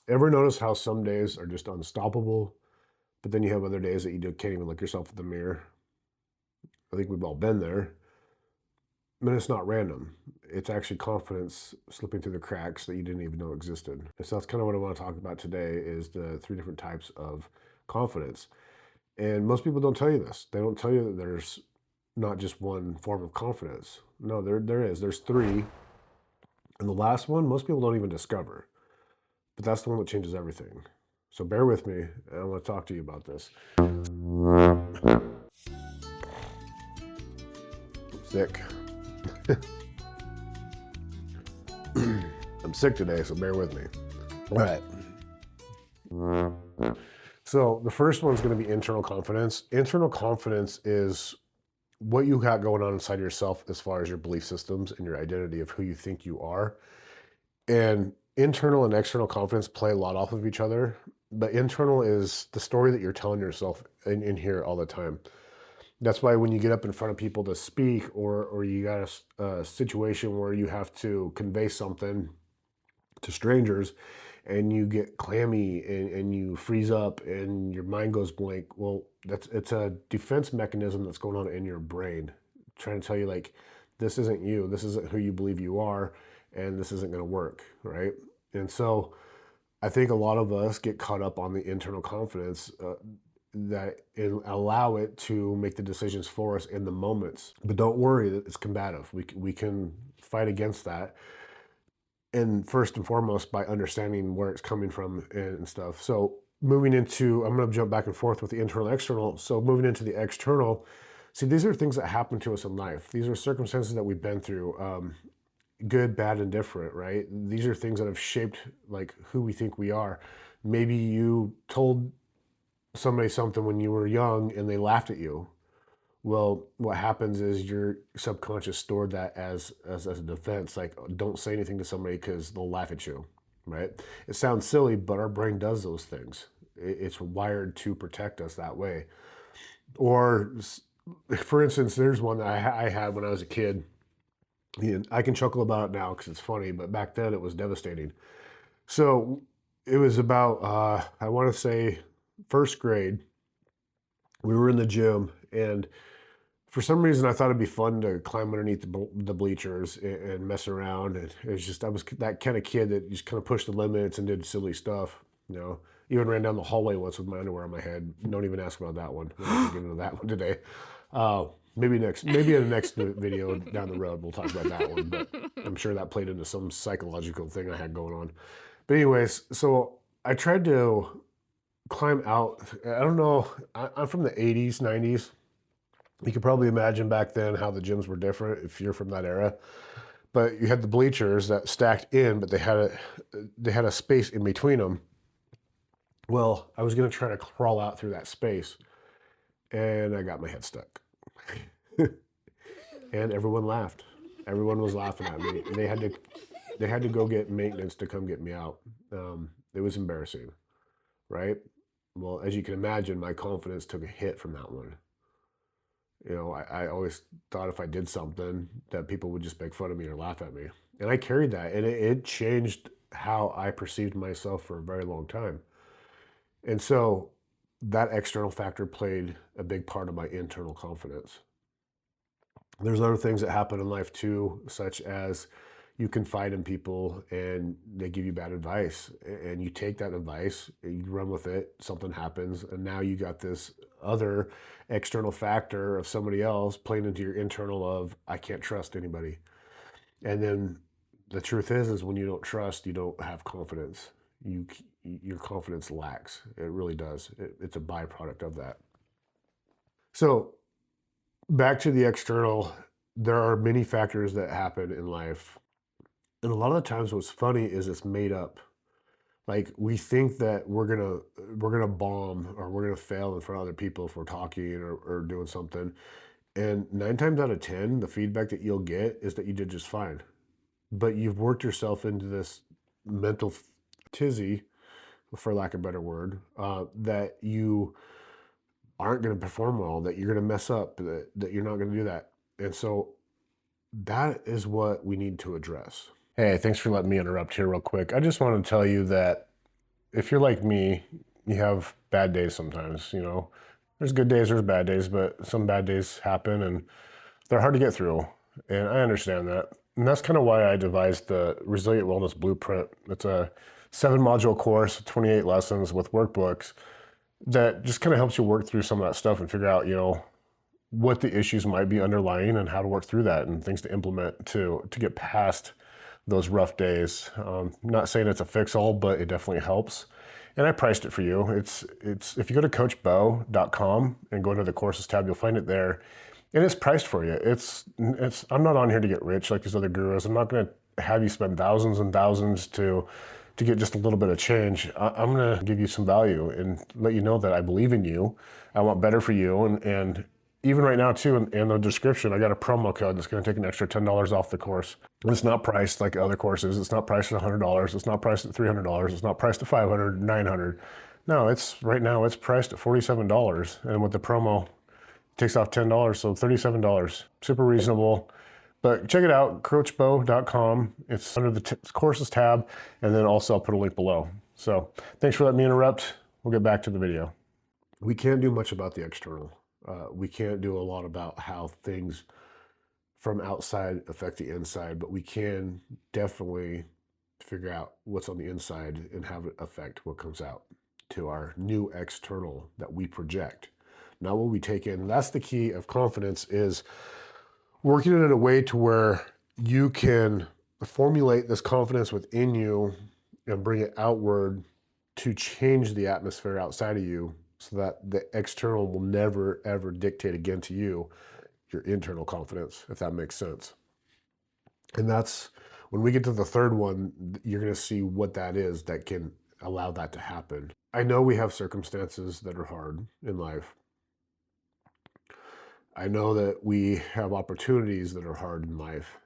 Ever notice how some days are just unstoppable, but then you have other days that can't even look yourself in the mirror? I think we've all been there. I mean, it's not random. It's actually confidence slipping through the cracks that you didn't even know existed. And so that's kind of what I want to talk about today is the three different types of confidence. And most people don't tell you this. They don't tell you that there's not just one form of confidence. No, there is. There's three. And the last one, most people don't even discover. But that's the one that changes everything. So bear with me, and I want to talk to you about this. Sick. I'm sick today, so bear with me. All right. So the first one is going to be internal confidence. Internal confidence is what you got going on inside yourself as far as your belief systems and your identity of who you think you are. And internal and external confidence play a lot off of each other. But internal is the story that you're telling yourself in here all the time. That's why when you get up in front of people to speak, or you got a situation where you have to convey something to strangers and you get clammy and you freeze up and your mind goes blank, well, it's a defense mechanism that's going on in your brain, trying to tell you like, this isn't you, this isn't who you believe you are, and this isn't going to work, right? And so I think a lot of us get caught up on the internal confidence that allow it to make the decisions for us in the moments. But don't worry, it's combative. We can fight against that. And first and foremost, by understanding where it's coming from and stuff. So moving into, I'm going to jump back and forth with the internal and external. So moving into the external, see, these are things that happen to us in life. These are circumstances that we've been through, good, bad, and different, right? These are things that have shaped like who we think we are. Maybe you told somebody something when you were young and they laughed at you. Well, what happens is your subconscious stored that as a defense, like don't say anything to somebody because they'll laugh at you, right? It sounds silly, but our brain does those things. It's wired to protect us that way. Or, for instance, there's one that I had when I was a kid. And I can chuckle about it now because it's funny, but back then it was devastating. So it was about, I want to say, first grade. We were in the gym, and for some reason, I thought it'd be fun to climb underneath the bleachers and mess around. And it was just, I was that kind of kid that just kind of pushed the limits and did silly stuff. You know, even ran down the hallway once with my underwear on my head. Don't even ask about that one. We're not gonna get into that one today. Maybe in the next video down the road, we'll talk about that one. But I'm sure that played into some psychological thing I had going on. But anyways, so I tried to climb out. I don't know. I'm from the 80s, 90s. You could probably imagine back then how the gyms were different if you're from that era. But you had the bleachers that stacked in, but they had a space in between them. Well, I was going to try to crawl out through that space, and I got my head stuck. And everyone laughed. Everyone was laughing at me. They had to go get maintenance to come get me out. It was embarrassing, right? Well, as you can imagine, my confidence took a hit from that one. You know, I always thought if I did something that people would just make fun of me or laugh at me. And I carried that, and it changed how I perceived myself for a very long time. And so that external factor played a big part of my internal confidence. There's other things that happen in life too, such as you confide in people and they give you bad advice, and you take that advice, you run with it, something happens, and now you got this other external factor of somebody else playing into your internal of, I can't trust anybody. And then the truth is when you don't trust, you don't have confidence. Your confidence lacks. It really does. It's a byproduct of that. So back to the external, there are many factors that happen in life. And a lot of the times what's funny is it's made up. Like we think that we're gonna bomb or we're gonna fail in front of other people if we're talking or doing something. And 9 times out of 10, the feedback that you'll get is that you did just fine. But you've worked yourself into this mental tizzy, for lack of a better word, that you aren't going to perform well, that you're going to mess up, that you're not going to do that. And so that is what we need to address. Hey, thanks for letting me interrupt here real quick. I just want to tell you that if you're like me, you have bad days sometimes, There's good days, there's bad days, but some bad days happen and they're hard to get through. And I understand that. And that's kind of why I devised the Resilient Wellness Blueprint. It's a 7 module course, 28 lessons with workbooks that just kind of helps you work through some of that stuff and figure out, what the issues might be underlying and how to work through that and things to implement to get past those rough days. Not saying it's a fix-all, but it definitely helps. And I priced it for you. It's if you go to coachbo.com and go to the courses tab, you'll find it there. And it's priced for you. I'm not on here to get rich like these other gurus. I'm not going to have you spend thousands and thousands to get just a little bit of change. I'm going to give you some value and let you know that I believe in you. I want better for you. And even right now too, in the description, I got a promo code that's going to take an extra $10 off the course. It's not priced like other courses. It's not priced at $100. It's not priced at $300. It's not priced at $500, $900. No, right now it's priced at $47. And with the promo, it takes off $10, so $37. Super reasonable. But check it out, coachbo.com. It's under the courses tab, and then also I'll put a link below. So thanks for letting me interrupt. We'll get back to the video. We can't do much about the external. We can't do a lot about how things from outside affect the inside, but we can definitely figure out what's on the inside and have it affect what comes out to our new external that we project, not what we take in. That's the key of confidence, is working it in a way to where you can formulate this confidence within you and bring it outward to change the atmosphere outside of you, so that the external will never, ever dictate again to you your internal confidence, if that makes sense. And that's when we get to the third one, you're going to see what that is that can allow that to happen. I know we have circumstances that are hard in life. I know that we have opportunities that are hard in life,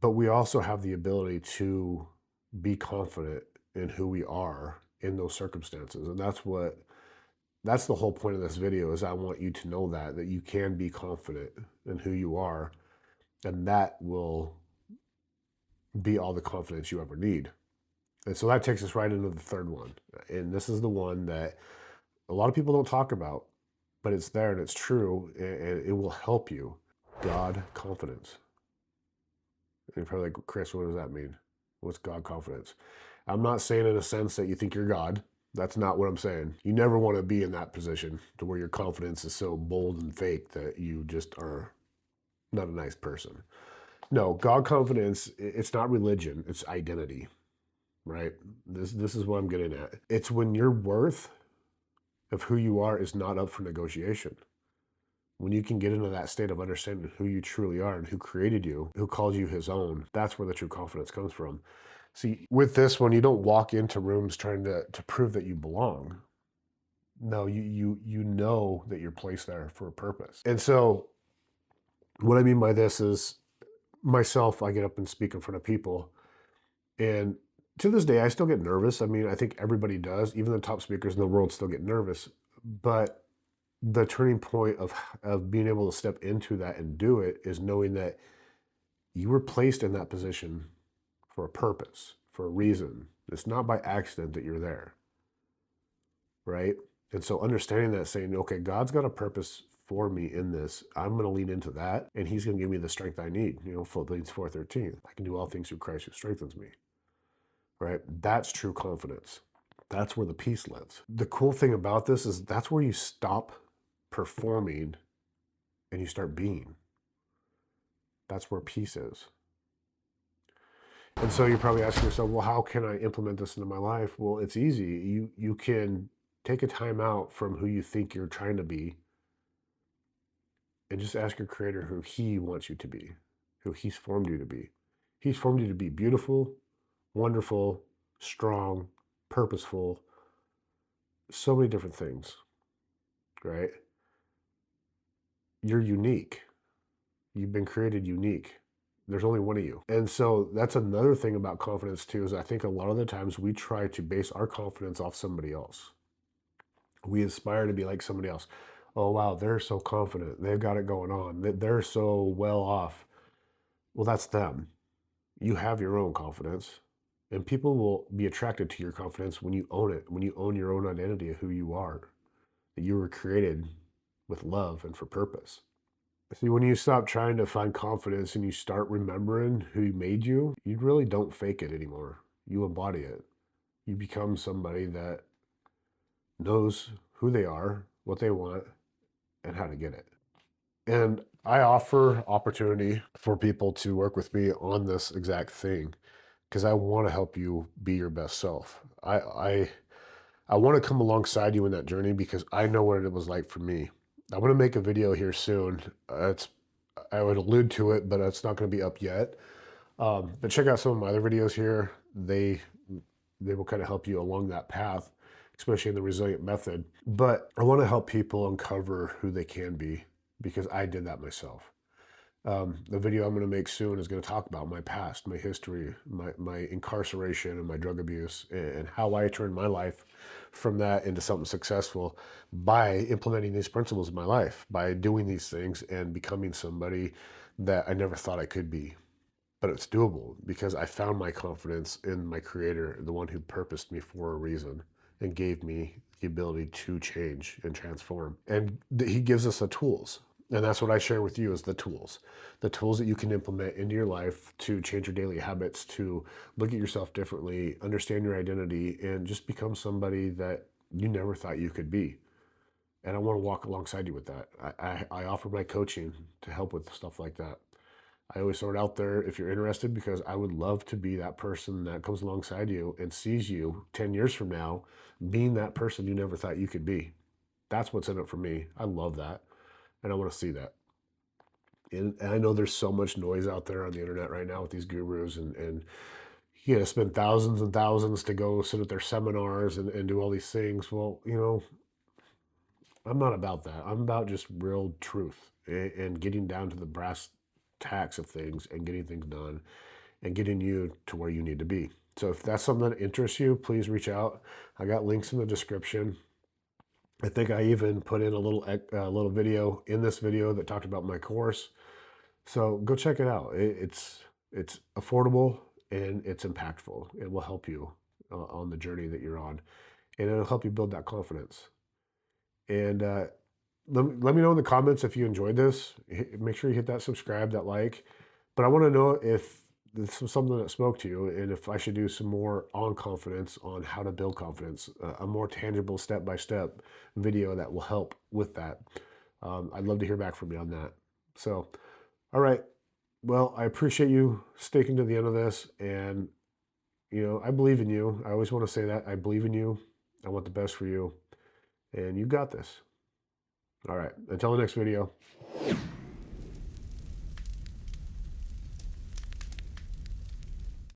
but we also have the ability to be confident in who we are in those circumstances. And that's the whole point of this video, is I want you to know that you can be confident in who you are, and that will be all the confidence you ever need. And so that takes us right into the third one. And this is the one that a lot of people don't talk about, but it's there and it's true, and it will help you. God confidence. And you're probably like, Chris, what does that mean? What's God confidence? I'm not saying in a sense that you think you're God. That's not what I'm saying. You never want to be in that position to where your confidence is so bold and fake that you just are not a nice person. No, God confidence, it's not religion, it's identity, right? This is what I'm getting at. It's when your worth of who you are is not up for negotiation. When you can get into that state of understanding who you truly are and who created you, who calls you his own, that's where the true confidence comes from. See, with this one, you don't walk into rooms trying to prove that you belong. No, you know that you're placed there for a purpose. And so what I mean by this is, myself, I get up and speak in front of people. And to this day, I still get nervous. I mean, I think everybody does. Even the top speakers in the world still get nervous. But the turning point of being able to step into that and do it is knowing that you were placed in that position for a purpose, for a reason. It's not by accident that you're there, right? And so understanding that, saying, okay, God's got a purpose for me in this. I'm going to lean into that, and he's going to give me the strength I need. Philippians 4:13. I can do all things through Christ who strengthens me, right? That's true confidence. That's where the peace lives. The cool thing about this is that's where you stop performing and you start being. That's where peace is. And so you're probably asking yourself, well, how can I implement this into my life? Well, it's easy. You can take a time out from who you think you're trying to be and just ask your creator who he wants you to be, who he's formed you to be. He's formed you to be beautiful, wonderful, strong, purposeful, so many different things, right? You're unique. You've been created unique. There's only one of you. And so that's another thing about confidence too, is I think a lot of the times we try to base our confidence off somebody else. We aspire to be like somebody else. Oh, wow, they're so confident. They've got it going on. They're so well off. Well, that's them. You have your own confidence. And people will be attracted to your confidence when you own it, when you own your own identity of who you are, that you were created with love and for purpose. See, when you stop trying to find confidence and you start remembering who made you, you really don't fake it anymore. You embody it. You become somebody that knows who they are, what they want, and how to get it. And I offer opportunity for people to work with me on this exact thing because I want to help you be your best self. I want to come alongside you in that journey because I know what it was like for me. I'm going to make a video here soon. I would allude to it, but it's not going to be up yet. But check out some of my other videos here. They will kind of help you along that path, especially in the resilient method. But I want to help people uncover who they can be because I did that myself. The video I'm going to make soon is going to talk about my past, my history, my incarceration and my drug abuse, and how I turned my life from that into something successful by implementing these principles in my life, by doing these things and becoming somebody that I never thought I could be. But it's doable because I found my confidence in my creator, the one who purposed me for a reason and gave me the ability to change and transform. And he gives us the tools. And that's what I share with you is the tools that you can implement into your life to change your daily habits, to look at yourself differently, understand your identity, and just become somebody that you never thought you could be. And I want to walk alongside you with that. I offer my coaching to help with stuff like that. I always throw it out there if you're interested because I would love to be that person that comes alongside you and sees you 10 years from now being that person you never thought you could be. That's what's in it for me. I love that. And I want to see that. And I know there's so much noise out there on the internet right now with these gurus, and you got to spend thousands and thousands to go sit at their seminars and do all these things. Well, I'm not about that. I'm about just real truth and getting down to the brass tacks of things and getting things done and getting you to where you need to be. So if that's something that interests you, please reach out. I got links in the description. I think I even put in a little video in this video that talked about my course. So go check it out. It's affordable and it's impactful. It will help you on the journey that you're on, and it'll help you build that confidence. And let me know in the comments if you enjoyed this. Make sure you hit that subscribe, that like. But I want to know if this was something that spoke to you and if I should do some more on confidence, on how to build confidence, a more tangible step-by-step video that will help with that. I'd love to hear back from you on that. So, all right. Well, I appreciate you sticking to the end of this. And, I believe in you. I always want to say that. I believe in you. I want the best for you. And you got this. All right. Until the next video.